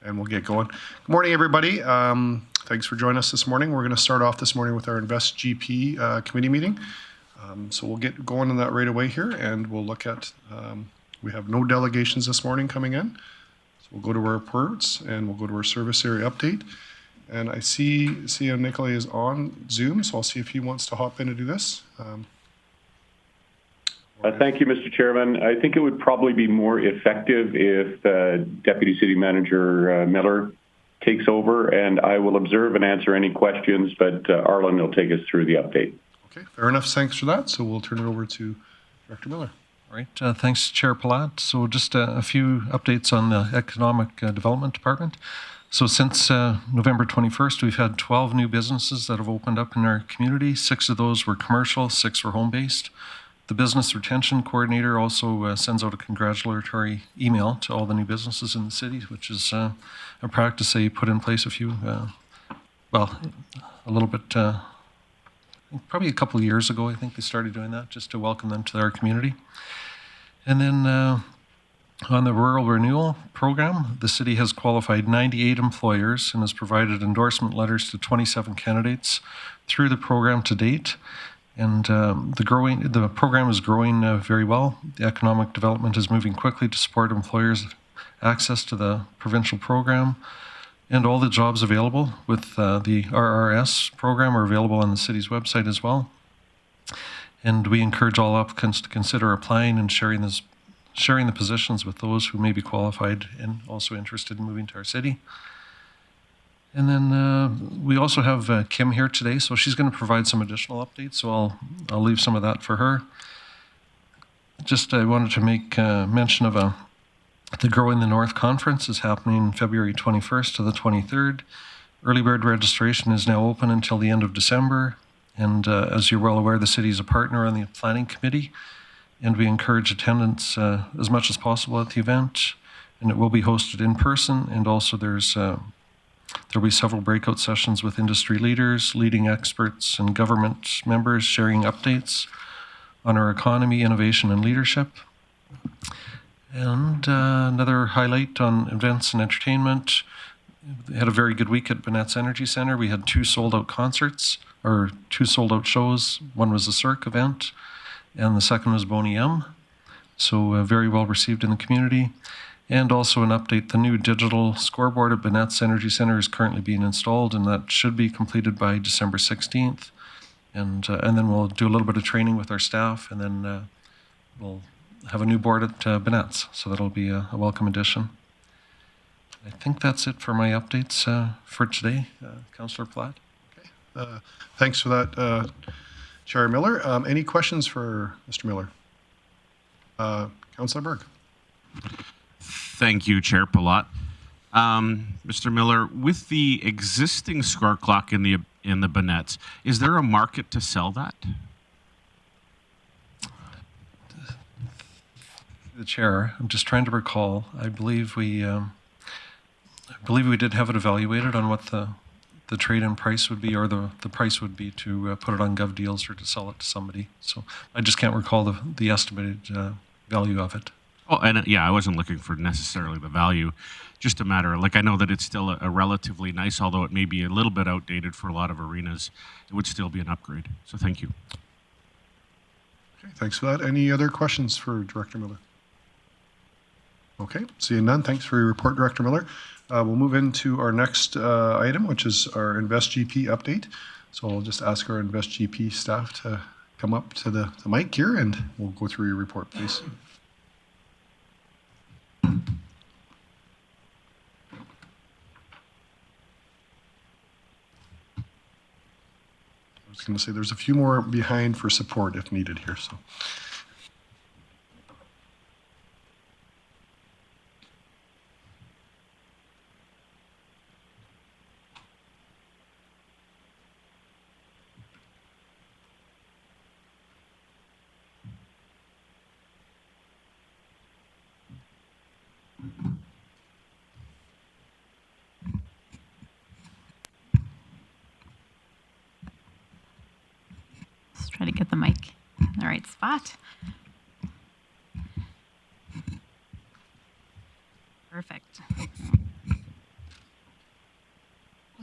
and we'll get going. Good morning, everybody. Thanks for joining us this morning. We're going to start off this morning with our Invest GP committee meeting. So we'll get going on that right away here, and we'll look at, we have no delegations this morning coming in. So we'll go to our reports, and we'll go to our service area update. And I see Nikolai is on Zoom, so I'll see if he wants to hop in and do this. Thank you, Mr. Chairman. I think it would probably be more effective if Deputy City Manager Miller takes over, and I will observe and answer any questions, but Arlen will take us through the update. Okay, fair enough. Thanks for that. So we'll turn it over to Director Miller. All right. Thanks, Chair Palat. So just a few updates on the Economic Development Department. So since November 21st, we've had 12 new businesses that have opened up in our community. 6 of those were commercial, 6 were home-based. The Business Retention Coordinator also sends out a congratulatory email to all the new businesses in the city, which is a practice they put in place probably a couple of years ago. I think they started doing that just to welcome them to our community. And then on the Rural Renewal Program, the city has qualified 98 employers and has provided endorsement letters to 27 candidates through the program to date. And the program is growing very well. The economic development is moving quickly to support employers' access to the provincial program. And all the jobs available with the RRS program are available on the city's website as well. And we encourage all applicants to consider applying and sharing the positions with those who may be qualified and also interested in moving to our city. And then we also have Kim here today, so she's going to provide some additional updates, so I'll leave some of that for her. I wanted to make mention of the Growing the North Conference is happening February 21st to the 23rd. Early bird registration is now open until the end of December, and as you're well aware, the city is a partner on the planning committee, and we encourage attendance as much as possible at the event, and it will be hosted in person, and also there'll be several breakout sessions with industry leaders, leading experts, and government members sharing updates on our economy, innovation, and leadership. And another highlight on events and entertainment. We had a very good week at Bonnett's Energy Centre. We had 2 sold-out concerts, or 2 sold-out shows. One was a Cirque event, and the second was Boney M. So very well received in the community. And also an update, the new digital scoreboard at Bonnett's Energy Centre is currently being installed, and that should be completed by December 16th. And then we'll do a little bit of training with our staff, and then we'll have a new board at Bonnett's, so that'll be a welcome addition. I think that's it for my updates for today, Councillor Platt. Okay. Thanks for that, Chair Miller. Any questions for Mr. Miller? Councillor Berg. Thank you, Chair Palat. Mr. Miller, with the existing score clock in the Bonnett's, is there a market to sell that? The Chair, I'm just trying to recall. I believe we did have it evaluated on what the trade-in price would be, or the price would be to put it on Gov Deals or to sell it to somebody. So I just can't recall the estimated value of it. Oh, and yeah, I wasn't looking for necessarily the value, just a matter, I know that it's still a relatively nice, although it may be a little bit outdated for a lot of arenas, it would still be an upgrade. So thank you. Okay, thanks for that. Any other questions for Director Miller? Okay, seeing none, thanks for your report, Director Miller. We'll move into our next item, which is our Invest GP update. So I'll just ask our Invest GP staff to come up to the mic here, and we'll go through your report, please. I was going to say there's a few more behind for support if needed here. So. Try to get the mic in the right spot. Perfect.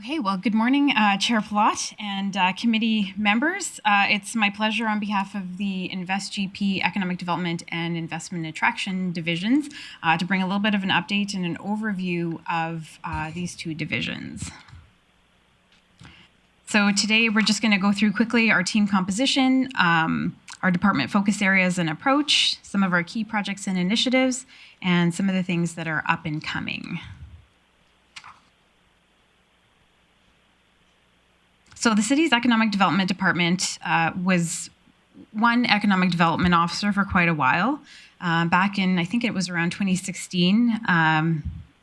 Okay, well, good morning, Chair Plot and committee members. It's my pleasure on behalf of the InvestGP Economic Development and Investment Attraction divisions to bring a little bit of an update and an overview of these two divisions. So today we're just going to go through quickly our team composition, our department focus areas and approach, some of our key projects and initiatives, and some of the things that are up and coming. So the city's economic development department was one economic development officer for quite a while. Back in, I think it was around 2016,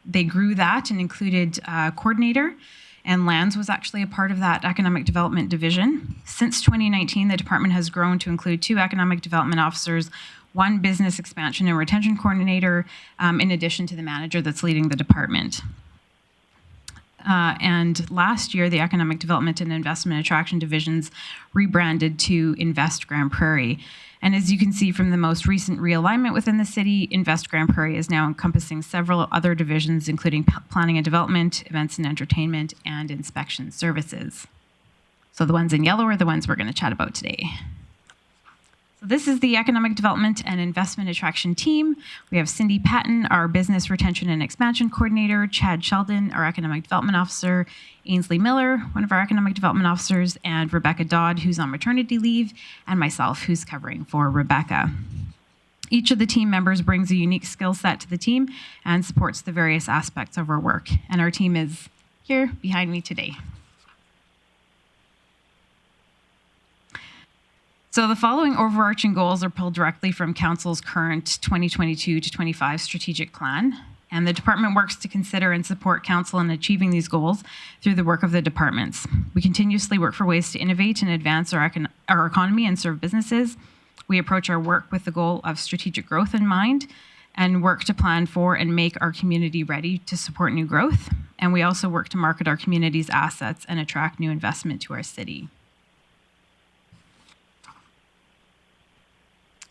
they grew that and included coordinator, and lands was actually a part of that economic development division. Since 2019, the department has grown to include 2 economic development officers, 1 business expansion and retention coordinator, in addition to the manager that's leading the department. And last year, the Economic Development and Investment Attraction divisions rebranded to Invest Grande Prairie. And as you can see from the most recent realignment within the city, Invest Grande Prairie is now encompassing several other divisions, including planning and development, events and entertainment, and inspection services. So the ones in yellow are the ones we're going to chat about today. So this is the Economic Development and Investment Attraction team. We have Cindy Patton, our Business Retention and Expansion Coordinator, Chad Sheldon, our Economic Development Officer, Ainsley Miller, one of our Economic Development Officers, and Rebecca Dodd, who's on maternity leave, and myself, who's covering for Rebecca. Each of the team members brings a unique skill set to the team and supports the various aspects of our work. And our team is here behind me today. So the following overarching goals are pulled directly from Council's current 2022 to 25 strategic plan, and the department works to consider and support Council in achieving these goals through the work of the departments. We continuously work for ways to innovate and advance our economy and serve businesses. We approach our work with the goal of strategic growth in mind and work to plan for and make our community ready to support new growth. And we also work to market our community's assets and attract new investment to our city.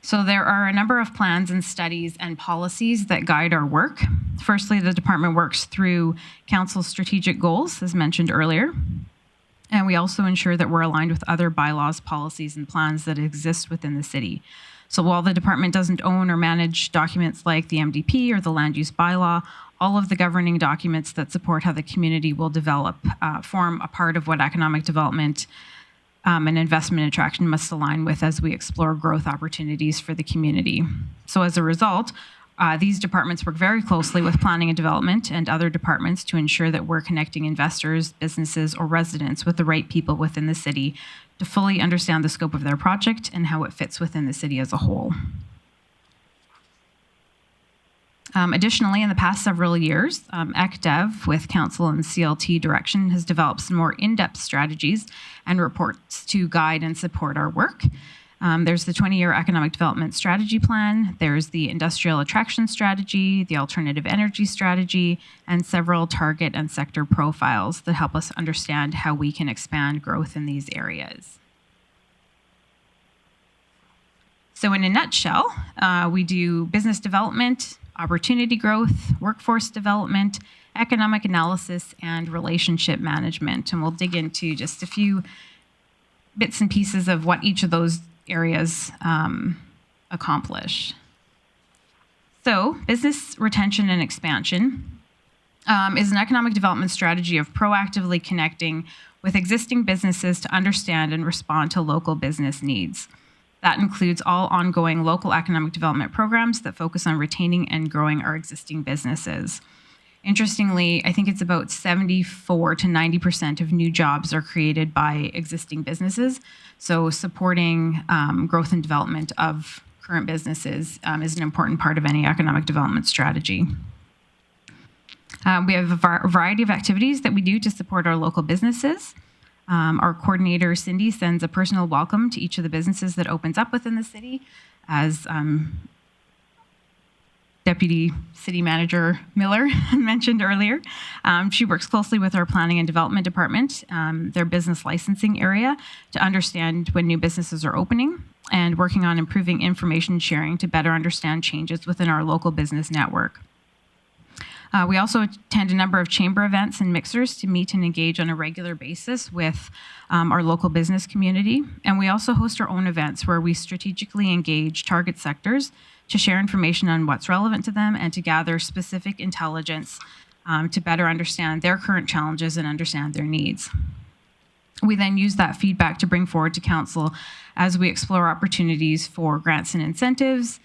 So there are a number of plans and studies and policies that guide our work. Firstly, the department works through Council's strategic goals, as mentioned earlier. And we also ensure that we're aligned with other bylaws, policies, and plans that exist within the city. So while the department doesn't own or manage documents like the MDP or the land use bylaw, all of the governing documents that support how the community will develop form a part of what economic development and investment attraction must align with as we explore growth opportunities for the community. So as a result, these departments work very closely with planning and development and other departments to ensure that we're connecting investors, businesses, or residents with the right people within the city to fully understand the scope of their project and how it fits within the city as a whole. Additionally, in the past several years, ECDev, with Council and CLT direction, has developed some more in-depth strategies and reports to guide and support our work. There's the 20-year Economic Development Strategy Plan, there's the Industrial Attraction Strategy, the Alternative Energy Strategy, and several target and sector profiles that help us understand how we can expand growth in these areas. So in a nutshell, we do business development, opportunity growth, workforce development, economic analysis, and relationship management. And we'll dig into just a few bits and pieces of what each of those areas accomplish. So business retention and expansion is an economic development strategy of proactively connecting with existing businesses to understand and respond to local business needs. That includes all ongoing local economic development programs that focus on retaining and growing our existing businesses. Interestingly, I think it's about 74 to 90% of new jobs are created by existing businesses. So supporting growth and development of current businesses is an important part of any economic development strategy. We have a variety of activities that we do to support our local businesses. Our coordinator, Cindy, sends a personal welcome to each of the businesses that opens up within the city. As Deputy City Manager Miller mentioned earlier, she works closely with our Planning and Development Department, their business licensing area, to understand when new businesses are opening and working on improving information sharing to better understand changes within our local business network. We also attend a number of chamber events and mixers to meet and engage on a regular basis with our local business community. And we also host our own events where we strategically engage target sectors to share information on what's relevant to them and to gather specific intelligence to better understand their current challenges and understand their needs. We then use that feedback to bring forward to Council as we explore opportunities for grants and incentives,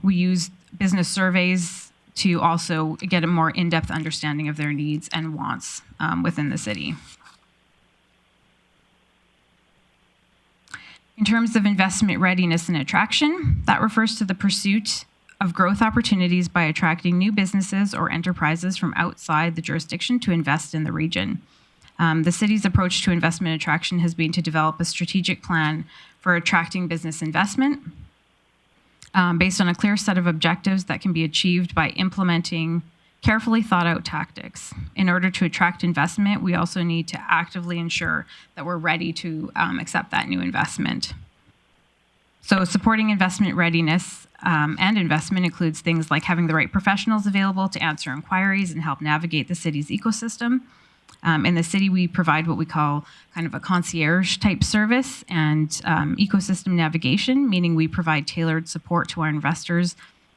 we use business surveys to also get a more in-depth understanding of their needs and wants within the city. In terms of investment readiness and attraction, that refers to the pursuit of growth opportunities by attracting new businesses or enterprises from outside the jurisdiction to invest in the region. The city's approach to investment attraction has been to develop a strategic plan for attracting business investment based on a clear set of objectives that can be achieved by implementing carefully thought out tactics. In order to attract investment, we also need to actively ensure that we're ready to accept that new investment. So supporting investment readiness and investment includes things like having the right professionals available to answer inquiries and help navigate the city's ecosystem. In the city, we provide what we call kind of a concierge type service and ecosystem navigation, meaning we provide tailored support to our investors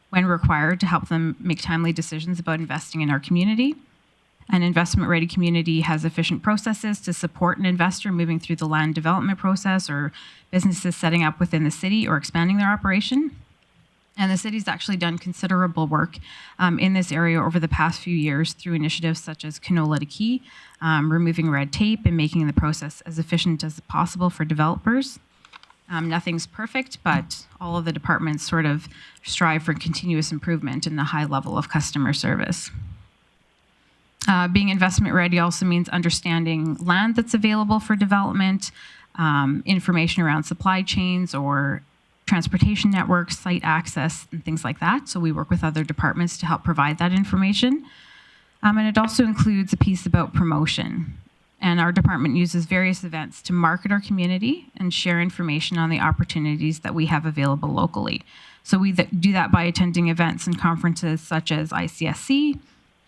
when required to help them make timely decisions about investing in our community. An investment-ready community has efficient processes to support an investor moving through the land development process or businesses setting up within the city or expanding their operation. And the city's actually done considerable work in this area over the past few years through initiatives such as Canola to Key, removing red tape and making the process as efficient as possible for developers. Nothing's perfect, but all of the departments sort of strive for continuous improvement in the high level of customer service. Being investment ready also means understanding land that's available for development, information around supply chains or transportation networks, site access, and things like that. So we work with other departments to help provide that information. And it also includes a piece about promotion. And our department uses various events to market our community and share information on the opportunities that we have available locally. So we do that by attending events and conferences such as ICSC,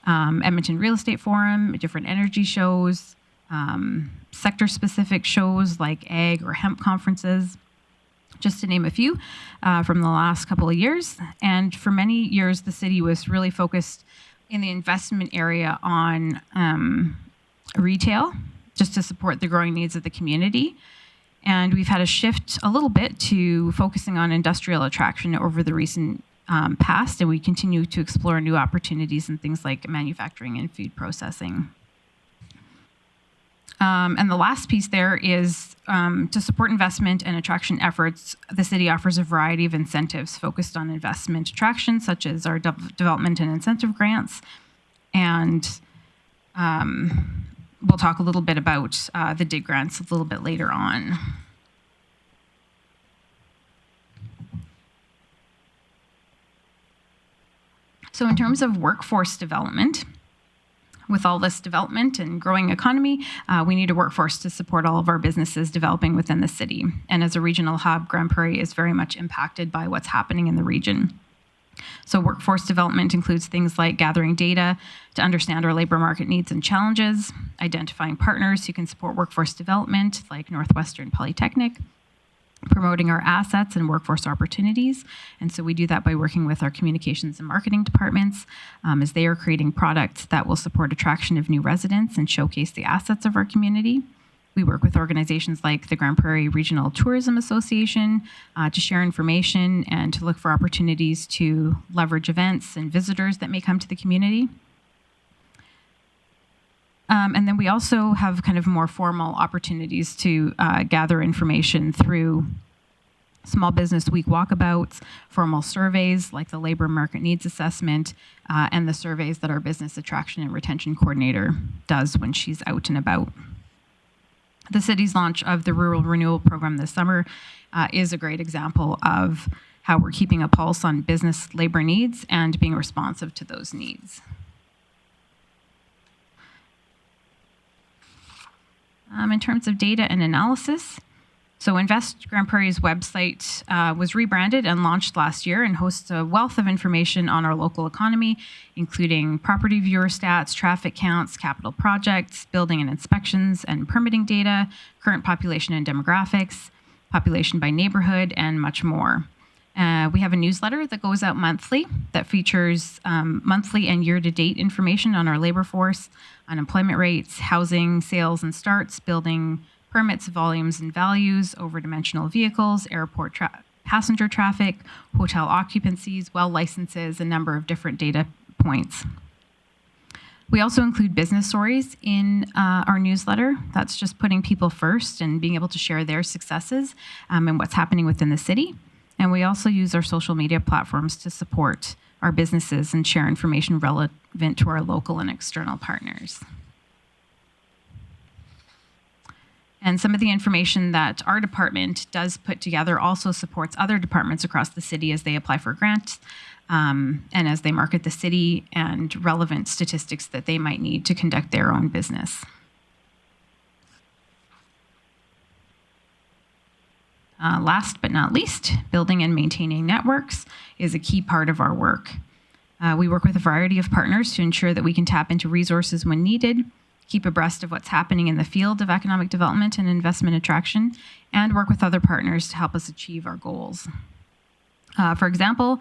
Edmonton Real Estate Forum, different energy shows, sector-specific shows like ag or hemp conferences, just to name a few from the last couple of years. And for many years, the city was really focused in the investment area on retail, just to support the growing needs of the community. And we've had a shift a little bit to focusing on industrial attraction over the recent past, and we continue to explore new opportunities in things like manufacturing and food processing. And the last piece there is to support investment and attraction efforts, the city offers a variety of incentives focused on investment attraction, such as our development and incentive grants. And we'll talk a little bit about the DIG grants a little bit later on. So in terms of workforce development, with all this development and growing economy, we need a workforce to support all of our businesses developing within the city. And as a regional hub, Grande Prairie is very much impacted by what's happening in the region. So workforce development includes things like gathering data to understand our labor market needs and challenges, identifying partners who can support workforce development, like Northwestern Polytechnic, promoting our assets and workforce opportunities. And so we do that by working with our communications and marketing departments as they are creating products that will support attraction of new residents and showcase the assets of our community. We work with organizations like the Grande Prairie Regional Tourism Association to share information and to look for opportunities to leverage events and visitors that may come to the community. And then we also have kind of more formal opportunities to gather information through Small Business Week walkabouts, formal surveys like the Labor Market Needs Assessment, and the surveys that our Business Attraction and Retention Coordinator does when she's out and about. The city's launch of the Rural Renewal Program this summer is a great example of how we're keeping a pulse on business labor needs and being responsive to those needs. In terms of data and analysis, So Invest Grande Prairie's website was rebranded and launched last year and hosts a wealth of information on our local economy, including property viewer stats, traffic counts, capital projects, building and inspections and permitting data, current population and demographics, population by neighborhood, and much more. We have a newsletter that goes out monthly that features monthly and year-to-date information on our labor force, unemployment rates, housing, sales and starts, building permits, volumes and values, over-dimensional vehicles, airport passenger traffic, hotel occupancies, well licenses, a number of different data points. We also include business stories in our newsletter. That's just putting people first and being able to share their successes and what's happening within the city. And we also use our social media platforms to support our businesses and share information relevant to our local and external partners. And some of the information that our department does put together also supports other departments across the city as they apply for grants and as they market the city and relevant statistics that they might need to conduct their own business. Last but not least, building and maintaining networks is a key part of our work. We work with a variety of partners to ensure that we can tap into resources when needed, keep abreast of what's happening in the field of economic development and investment attraction, and work with other partners to help us achieve our goals. For example,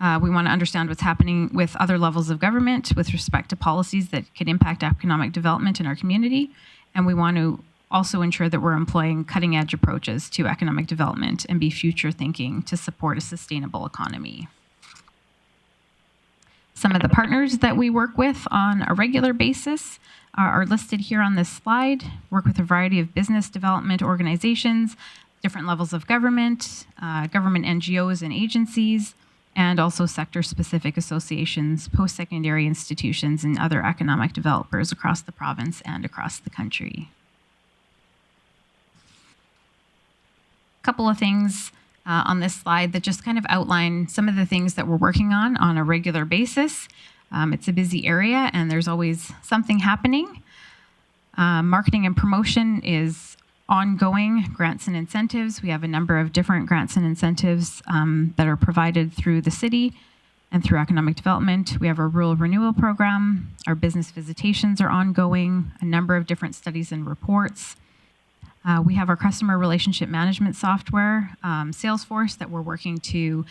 we want to understand what's happening with other levels of government with respect to policies that could impact economic development in our community, and we want to also ensure that we're employing cutting-edge approaches to economic development and be future-thinking to support a sustainable economy. Some of the partners that we work with on a regular basis are listed here on this slide. Work with a variety of business development organizations, different levels of government, government NGOs and agencies, and also sector-specific associations, post-secondary institutions, and other economic developers across the province and across the country. A couple of things on this slide that just kind of outline some of the things that we're working on a regular basis. It's a busy area and there's always something happening. Marketing and promotion is ongoing. Grants and incentives. We have a number of different grants and incentives that are provided through the city and through economic development. We have our rural renewal program. Our business visitations are ongoing. A number of different studies and reports. We have our customer relationship management software, Salesforce, that we're working to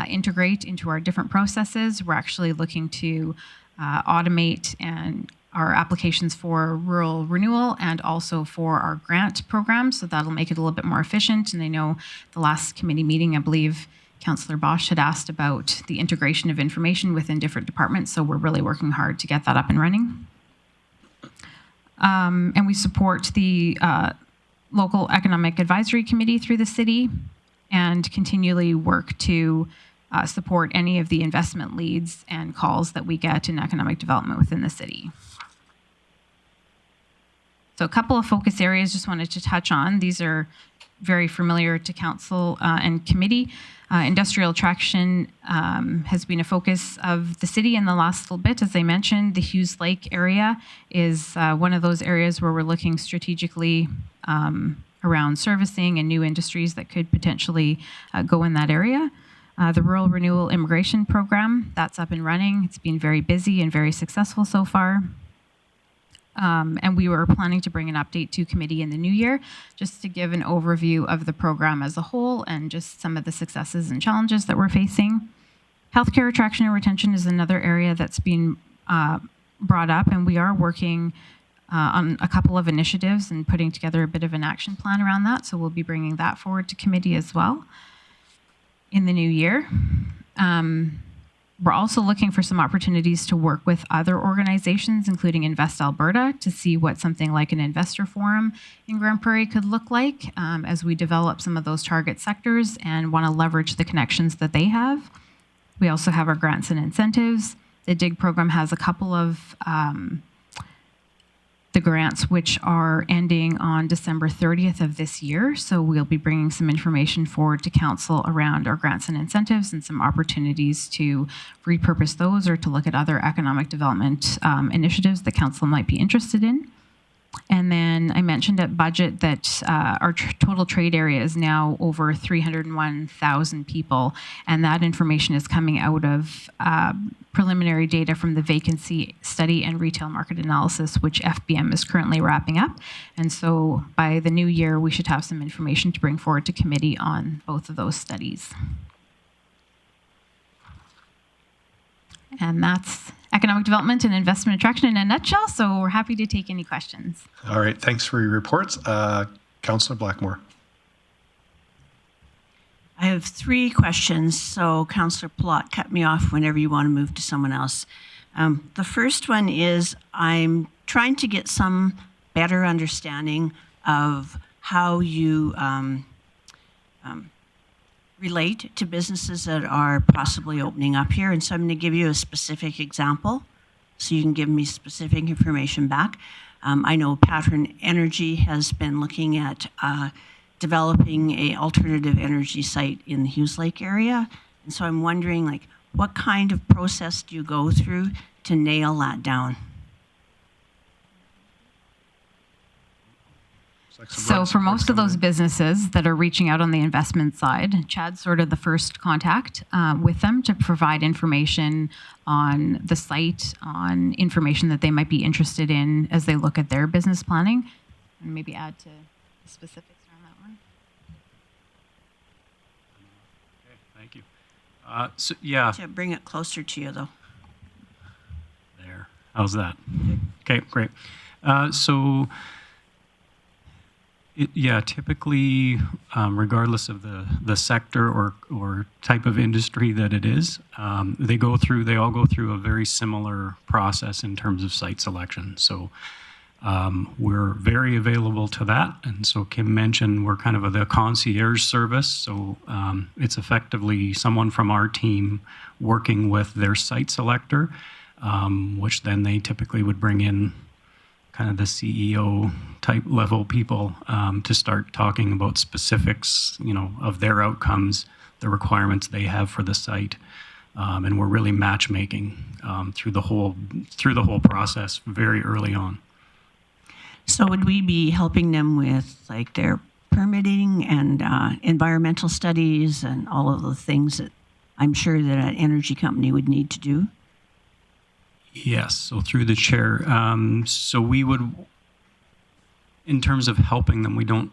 integrate into our different processes. We're actually looking to automate and our applications for rural renewal and also for our grant program, so that'll make it a little bit more efficient. And I know the last committee meeting, I believe Councillor Bosch had asked about the integration of information within different departments, so we're really working hard to get that up and running. And we support the local economic advisory committee through the city and continually work to support any of the investment leads and calls that we get in economic development within the city. So a couple of focus areas just wanted to touch on. These are very familiar to council and committee. Industrial attraction has been a focus of the city in the last little bit. As I mentioned, the Hughes Lake area is one of those areas where we're looking strategically around servicing and new industries that could potentially go in that area. The Rural Renewal Immigration Program, that's up and running. It's been very busy and very successful so far. And we were planning to bring an update to committee in the new year, just to give an overview of the program as a whole and just some of the successes and challenges that we're facing. Healthcare attraction and retention is another area that's been brought up, and we are working on a couple of initiatives and putting together a bit of an action plan around that. So we'll be bringing that forward to committee as well in the new year. We're also looking for some opportunities to work with other organizations, including Invest Alberta, to see what something like an investor forum in Grande Prairie could look like as we develop some of those target sectors and want to leverage the connections that they have. We also have our grants and incentives. The DIG program has a couple of the grants which are ending on December 30th of this year. So we'll be bringing some information forward to council around our grants and incentives and some opportunities to repurpose those or to look at other economic development initiatives that council might be interested in. And then I mentioned at budget that our total trade area is now over 301,000 people, and that information is coming out of preliminary data from the vacancy study and retail market analysis, which FBM is currently wrapping up. And so by the new year, we should have some information to bring forward to committee on both of those studies. And that's economic development and investment attraction in a nutshell, so we're happy to take any questions. All right, thanks for your reports. Councillor Blackmore. I have 3 questions, so Councillor Plott, cut me off whenever you want to move to someone else. The first one is I'm trying to get some better understanding of how you relate to businesses that are possibly opening up here. And so I'm going to give you a specific example so you can give me specific information back. I know Pattern Energy has been looking at developing an alternative energy site in the Hughes Lake area. And so I'm wondering, like, what kind of process do you go through to nail that down? So for most of those businesses that are reaching out on the investment side, Chad's sort of the first contact with them to provide information on the site, on information that they might be interested in as they look at their business planning, and maybe add to the specifics around that one. Okay, thank you. So yeah. To bring it closer to you, though. There. How's that? Okay, great. Typically, regardless of the sector or type of industry that it is, they all go through a very similar process in terms of site selection. So we're very available to that. And so Kim mentioned we're kind of the concierge service. So it's effectively someone from our team working with their site selector, which then they typically would bring in kind of the CEO type level people to start talking about specifics, of their outcomes, the requirements they have for the site, and we're really matchmaking through the whole process very early on. So would we be helping them with like their permitting and environmental studies and all of the things that I'm sure that an energy company would need to do? Yes, so through the chair. So we would, in terms of helping them, we don't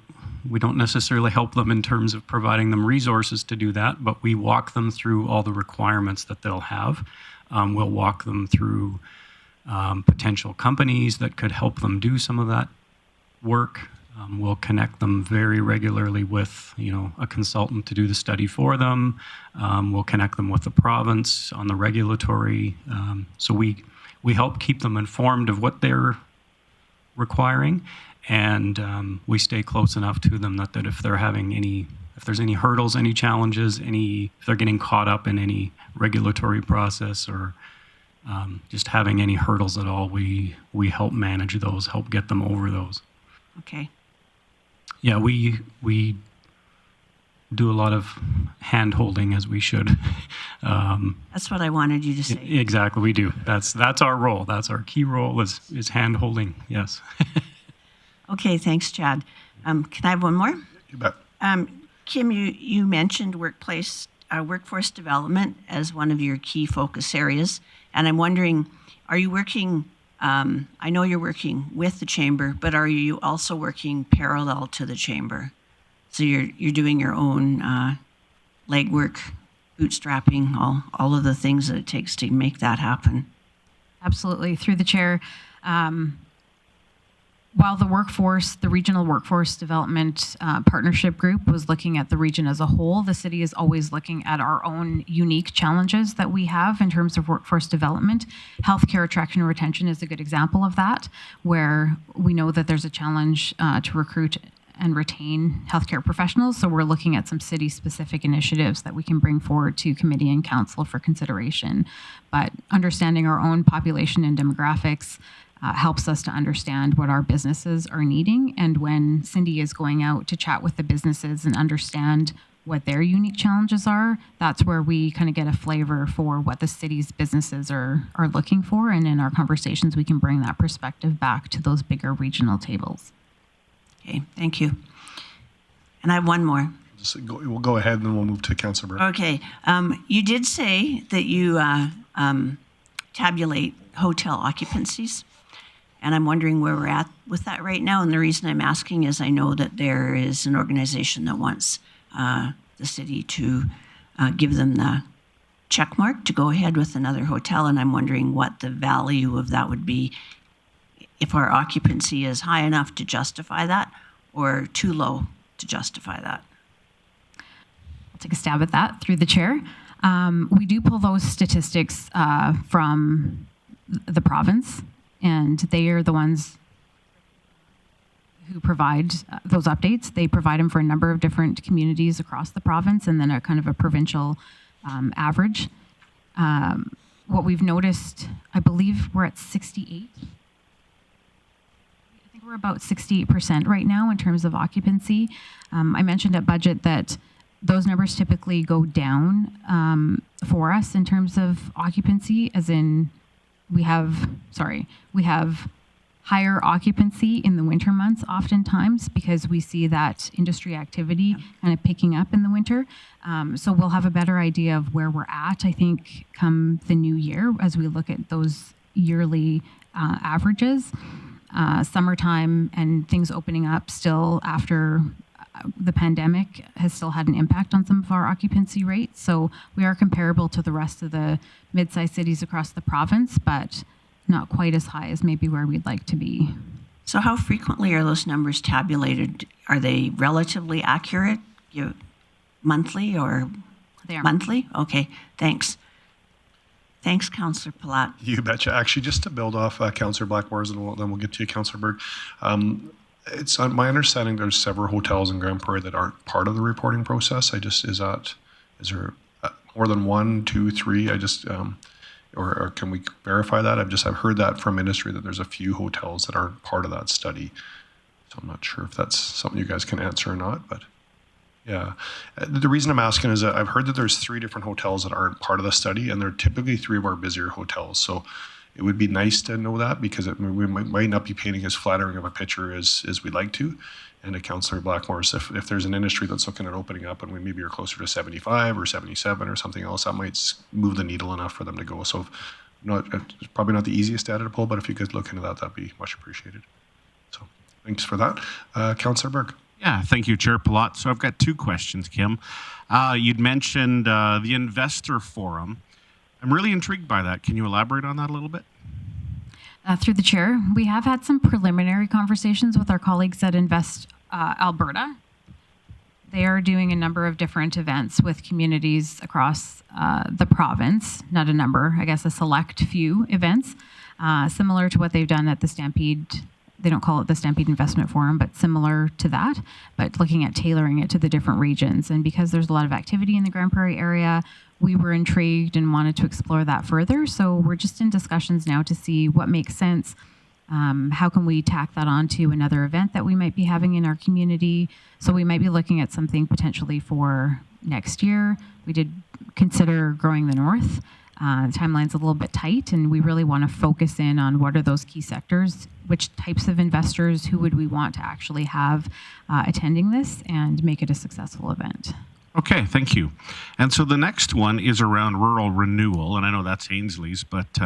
necessarily help them in terms of providing them resources to do that, but we walk them through all the requirements that they'll have. We'll walk them through potential companies that could help them do some of that work. We'll connect them very regularly with, a consultant to do the study for them. We'll connect them with the province on the regulatory. So we help keep them informed of what they're requiring, and we stay close enough to them that if they're having if there's any hurdles, any challenges, if they're getting caught up in any regulatory process or just having any hurdles at all, we help manage those, help get them over those. Okay. Yeah, we do a lot of hand-holding, as we should. That's what I wanted you to say. Exactly, we do. That's our role. That's our key role is hand-holding, yes. Okay, thanks, Chad. Can I have one more? You bet. Kim, you mentioned workforce development as one of your key focus areas, and I'm wondering, are you working, I know you're working with the Chamber, but are you also working parallel to the Chamber? So you're doing your own legwork, bootstrapping, all of the things that it takes to make that happen. Absolutely. Through the chair, while the regional workforce development partnership group was looking at the region as a whole, the city is always looking at our own unique challenges that we have in terms of workforce development. Healthcare attraction and retention is a good example of that, where we know that there's a challenge to recruit and retain healthcare professionals. So we're looking at some city-specific initiatives that we can bring forward to committee and council for consideration. But understanding our own population and demographics helps us to understand what our businesses are needing. And when Cindy is going out to chat with the businesses and understand what their unique challenges are. That's where we kind of get a flavor for what the city's businesses are looking for. And in our conversations, we can bring that perspective back to those bigger regional tables. Okay, thank you. And I have one more. We'll go ahead and then we'll move to Councillor Burke. Okay, you did say that you tabulate hotel occupancies, and I'm wondering where we're at with that right now. And the reason I'm asking is I know that there is an organization that wants the city to give them the check mark to go ahead with another hotel, and I'm wondering what the value of that would be, if our occupancy is high enough to justify that or too low to justify that. I'll take a stab at that through the chair. We do pull those statistics from the province, and they are the ones who provide those updates. They provide them for a number of different communities across the province, and then a kind of a provincial average. What we've noticed, I believe we're at 68. I think we're about 68% right now in terms of occupancy. I mentioned at budget that those numbers typically go down for us in terms of occupancy, as in we have higher occupancy in the winter months oftentimes because we see that industry activity kind of picking up in the winter. So we'll have a better idea of where we're at, I think, come the new year as we look at those yearly averages. Summertime and things opening up still after the pandemic has still had an impact on some of our occupancy rates. So we are comparable to the rest of the mid-sized cities across the province, but not quite as high as maybe where we'd like to be. So how frequently are those numbers tabulated? Are they relatively accurate? Monthly or They are. monthly? Okay, thanks. Thanks, Councillor Palat. You betcha. Actually, just to build off Councillor Blackmore's, and then we'll get to you, Councillor Berg. It's my understanding there's several hotels in Grande Prairie that aren't part of the reporting process. Is there more than 1, 2, 3? Or can we verify that? I've heard that from industry that there's a few hotels that aren't part of that study. So I'm not sure if that's something you guys can answer or not, but yeah. The reason I'm asking is that I've heard that there's 3 different hotels that aren't part of the study, and they're typically 3 of our busier hotels. So it would be nice to know that, because we might not be painting as flattering of a picture as we'd like to. And to Councillor Blackmore's, if there's an industry that's looking at opening up and we maybe are closer to 75 or 77 or something else, that might move the needle enough for them to go. So it's probably not the easiest data to pull, but if you could look into that, that'd be much appreciated. So thanks for that. Councillor Berg. Yeah, thank you, Chair Palat. So I've got 2 questions, Kim. You'd mentioned the investor forum. I'm really intrigued by that. Can you elaborate on that a little bit? Through the chair, we have had some preliminary conversations with our colleagues at Invest Alberta. They are doing a number of different events with communities across the province, not a number, I guess a select few events, similar to what they've done at the Stampede. They don't call it the Stampede Investment Forum, but similar to that, but looking at tailoring it to the different regions. And because there's a lot of activity in the Grande Prairie area, we were intrigued and wanted to explore that further. So we're just in discussions now to see what makes sense. How can we tack that onto another event that we might be having in our community? So we might be looking at something potentially for next year. We did consider growing the north. The timeline's a little bit tight, and we really want to focus in on what are those key sectors, which types of investors, who would we want to actually have attending this, and make it a successful event. Okay, thank you. And so the next one is around rural renewal, and I know that's Ainsley's, but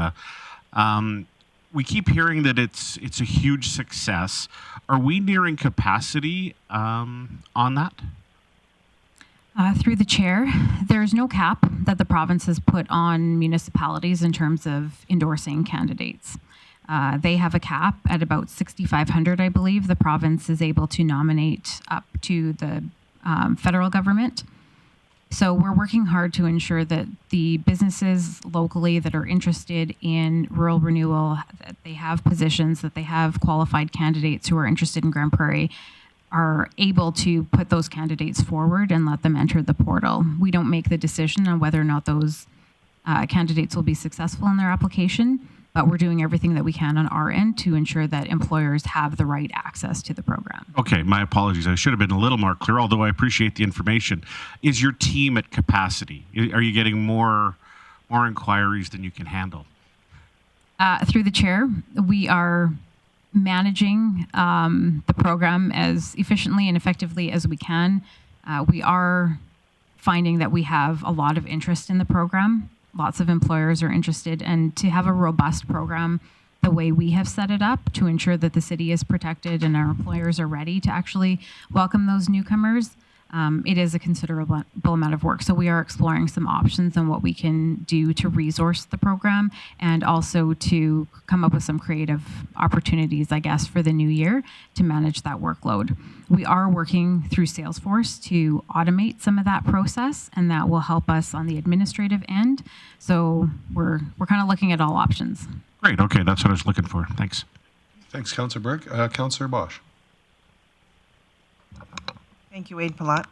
we keep hearing that it's a huge success. Are we nearing capacity on that? Through the chair, there's no cap that the province has put on municipalities in terms of endorsing candidates. They have a cap at about 6,500, I believe. The province is able to nominate up to the federal government. So we're working hard to ensure that the businesses locally that are interested in rural renewal, that they have positions, that they have qualified candidates who are interested in Grande Prairie, are able to put those candidates forward and let them enter the portal. We don't make the decision on whether or not those candidates will be successful in their application. but we're doing everything that we can on our end to ensure that employers have the right access to the program. Okay, my apologies. I should have been a little more clear, although I appreciate the information. Is your team at capacity? Are you getting more inquiries than you can handle? Through the chair, we are managing the program as efficiently and effectively as we can. We are finding that we have a lot of interest in the program. Lots of employers are interested, and to have a robust program the way we have set it up to ensure that the city is protected and our employers are ready to actually welcome those newcomers, it is a considerable amount of work. So we are exploring some options on what we can do to resource the program and also to come up with some creative opportunities, I guess, for the new year to manage that workload. We are working through Salesforce to automate some of that process, and that will help us on the administrative end. So we're kind of looking at all options. Great. Okay, that's what I was looking for. Thanks. Thanks, Councillor Burke. Councillor Bosch. Thank you, Wade Palat.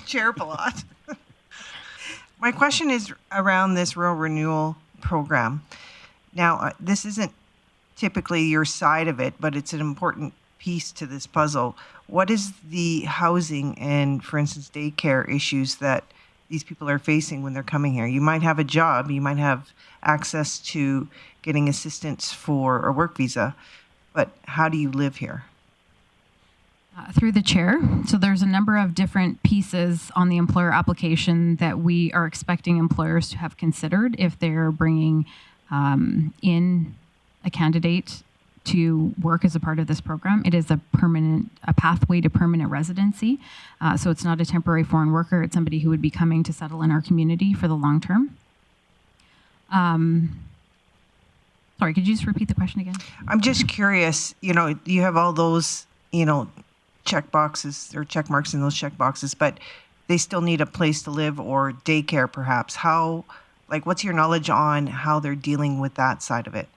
Chair Palat. My question is around this rural renewal program. Now, this isn't typically your side of it, but it's an important piece to this puzzle. What is the housing and, for instance, daycare issues that these people are facing when they're coming here? You might have a job, you might have access to getting assistance for a work visa, but how do you live here? Through the chair. So there's a number of different pieces on the employer application that we are expecting employers to have considered if they're bringing in a candidate to work as a part of this program. It is a pathway to permanent residency. So it's not a temporary foreign worker. It's somebody who would be coming to settle in our community for the long term. Sorry, could you just repeat the question again? I'm just curious, you have all those, check boxes or check marks in those check boxes, but they still need a place to live or daycare perhaps. What's your knowledge on how they're dealing with that side of it?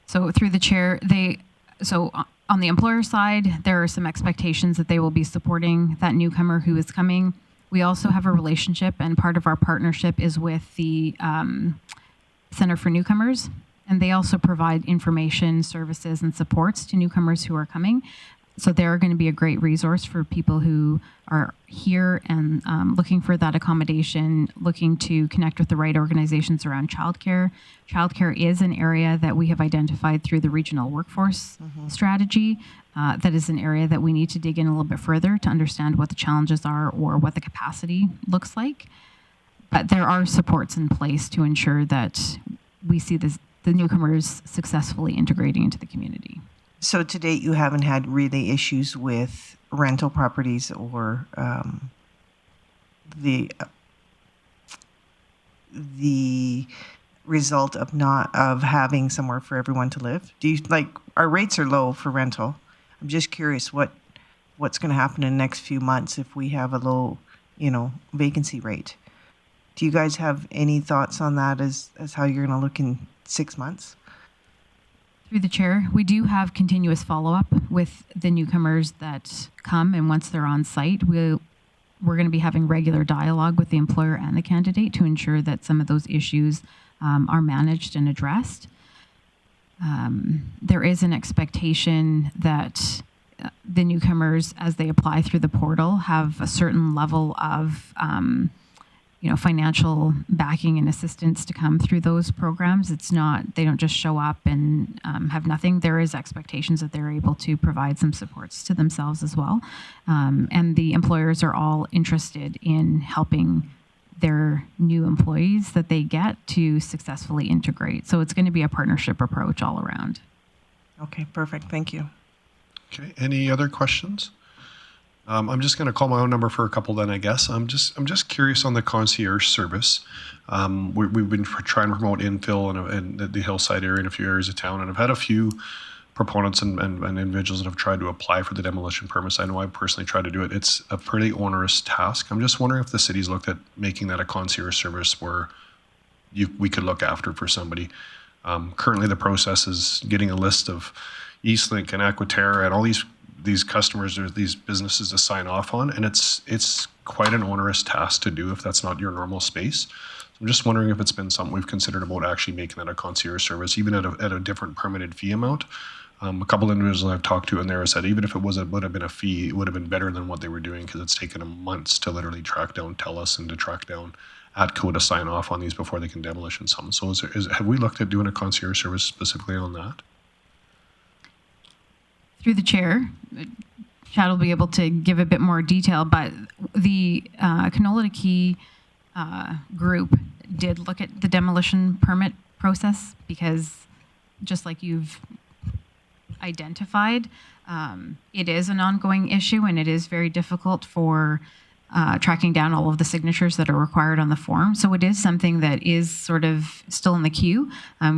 So through the chair, on the employer side, there are some expectations that they will be supporting that newcomer who is coming. We also have a relationship, and part of our partnership is with the Center for Newcomers, and they also provide information, services, and supports to newcomers who are coming. So they're going to be a great resource for people who are here and looking for that accommodation, looking to connect with the right organizations around childcare. Childcare is an area that we have identified through the regional workforce strategy. That is an area that we need to dig in a little bit further to understand what the challenges are or what the capacity looks like. But there are supports in place to ensure that we see the newcomers successfully integrating into the community. So to date, you haven't had really issues with rental properties or the result of having somewhere for everyone to live? Our rates are low for rental. I'm just curious what's going to happen in the next few months if we have a low, vacancy rate. Do you guys have any thoughts on that as how you're going to look in 6 months? Through the chair, we do have continuous follow-up with the newcomers that come, and once they're on site, we're going to be having regular dialogue with the employer and the candidate to ensure that some of those issues are managed and addressed. There is an expectation that the newcomers, as they apply through the portal, have a certain level of financial backing and assistance to come through those programs. They don't just show up and have nothing. There is expectations that they're able to provide some supports to themselves as well. And the employers are all interested in helping their new employees that they get to successfully integrate. So it's going to be a partnership approach all around. Okay, perfect. Thank you. Okay, any other questions? I'm just going to call my own number for a couple then, I guess. I'm just curious on the concierge service. We've been trying to promote infill in the hillside area in a few areas of town, and I've had a few proponents and individuals that have tried to apply for the demolition permits. I know I personally tried to do it. It's a pretty onerous task. I'm just wondering if the city's looked at making that a concierge service where we could look after for somebody. Currently, the process is getting a list of Eastlink and Aquaterra and all these customers or these businesses to sign off on, and it's quite an onerous task to do if that's not your normal space. I'm just wondering if it's been something we've considered about actually making that a concierge service, even at a different permitted fee amount. A couple of individuals I've talked to in there said even if it would have been a fee, it would have been better than what they were doing because it's taken them months to literally track down TELUS and to track down ATCO to sign off on these before they can demolish and some. So have we looked at doing a concierge service specifically on that? Through the chair, Chad will be able to give a bit more detail, but the Canola to Key group did look at the demolition permit process because just like you've identified, it is an ongoing issue and it is very difficult for tracking down all of the signatures that are required on the form. So it is something that is sort of still in the queue.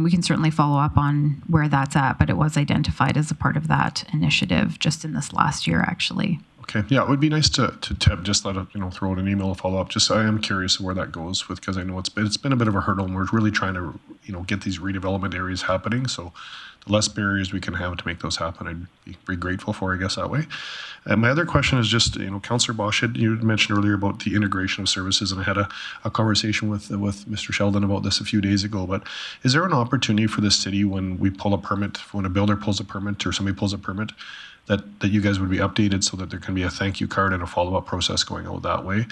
We can certainly follow up on where that's at, but it was identified as a part of that initiative just in this last year, actually. Okay, yeah, it would be nice to just let it, throw out an email to follow up. Just I am curious where that goes with, because I know it's been a bit of a hurdle, and we're really trying to get these redevelopment areas happening. So the less barriers we can have to make those happen, I'd be very grateful for, I guess, that way. And my other question is just, Councillor Bosch, you mentioned earlier about the integration of services, and I had a conversation with Mr. Sheldon about this a few days ago. But is there an opportunity for the city when we pull a permit, when a builder pulls a permit or somebody pulls a permit, that you guys would be updated so that there can be a thank you card and a follow-up process going out that way?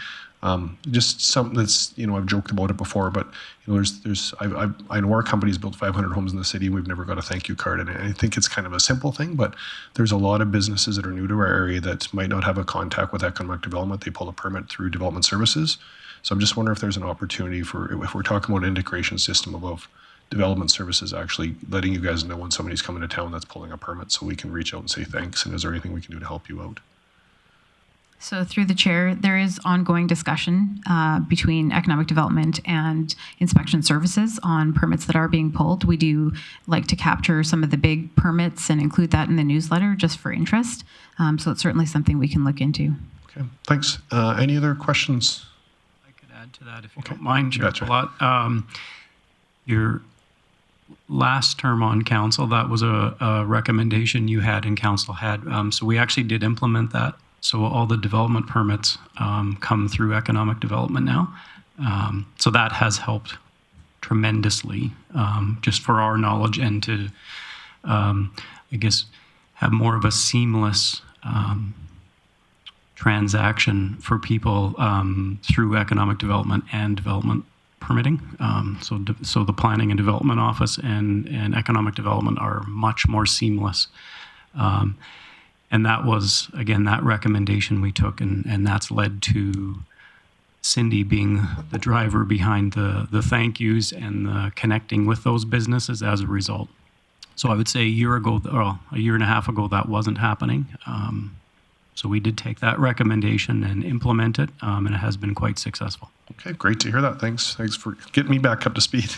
Just something that's, I've joked about it before, but I know our company's built 500 homes in the city and we've never got a thank you card. And I think it's kind of a simple thing, but there's a lot of businesses that are new to our area that might not have a contact with economic development. They pull a permit through development services. So I'm just wondering if there's an opportunity for, if we're talking about an integration system above development services, actually letting you guys know when somebody's coming to town that's pulling a permit so we can reach out and say thanks. And is there anything we can do to help you out? So through the chair, there is ongoing discussion between economic development and inspection services on permits that are being pulled. We do like to capture some of the big permits and include that in the newsletter just for interest. So it's certainly something we can look into. Okay, thanks. Any other questions? I could add to that if you don't mind, Chair Gotcha. Palat. Your last term on council, that was a recommendation you had and council had. So we actually did implement that. So all the development permits come through economic development now. So that has helped tremendously, just for our knowledge and to, I guess, have more of a seamless transaction for people through economic development and development permitting. So the planning and development office and economic development are much more seamless. And that was, again, that recommendation we took, and that's led to Cindy being the driver behind the thank yous and the connecting with those businesses as a result. So I would say a year and a half ago, that wasn't happening. So we did take that recommendation and implement it, and it has been quite successful. Okay, great to hear that. Thanks for getting me back up to speed.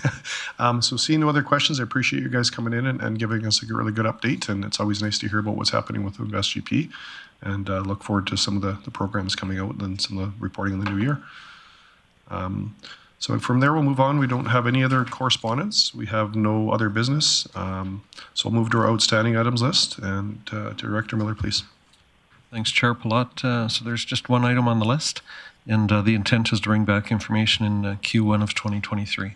So seeing no other questions, I appreciate you guys coming in and giving us a really good update. And it's always nice to hear about what's happening with InvestGP, and look forward to some of the programs coming out and some of the reporting in the new year. So from there, we'll move on. We don't have any other correspondence. We have no other business. So we'll move to our outstanding items list. And Director Miller, please. Thanks, Chair Palat. So there's just one item on the list, and the intent is to bring back information in Q1 of 2023.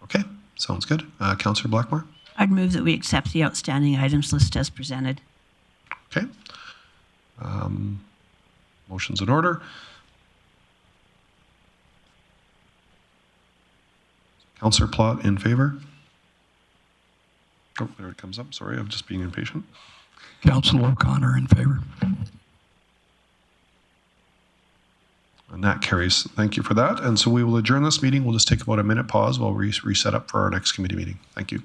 Okay, sounds good. Councillor Blackmore? I'd move that we accept the outstanding items list as presented. Okay. Motion's in order. Councillor Plott in favor? Oh, there it comes up. Sorry, I'm just being impatient. Councillor O'Connor in favor. And that carries. Thank you for that. And so we will adjourn this meeting. We'll just take about a minute pause while we reset up for our next committee meeting. Thank you.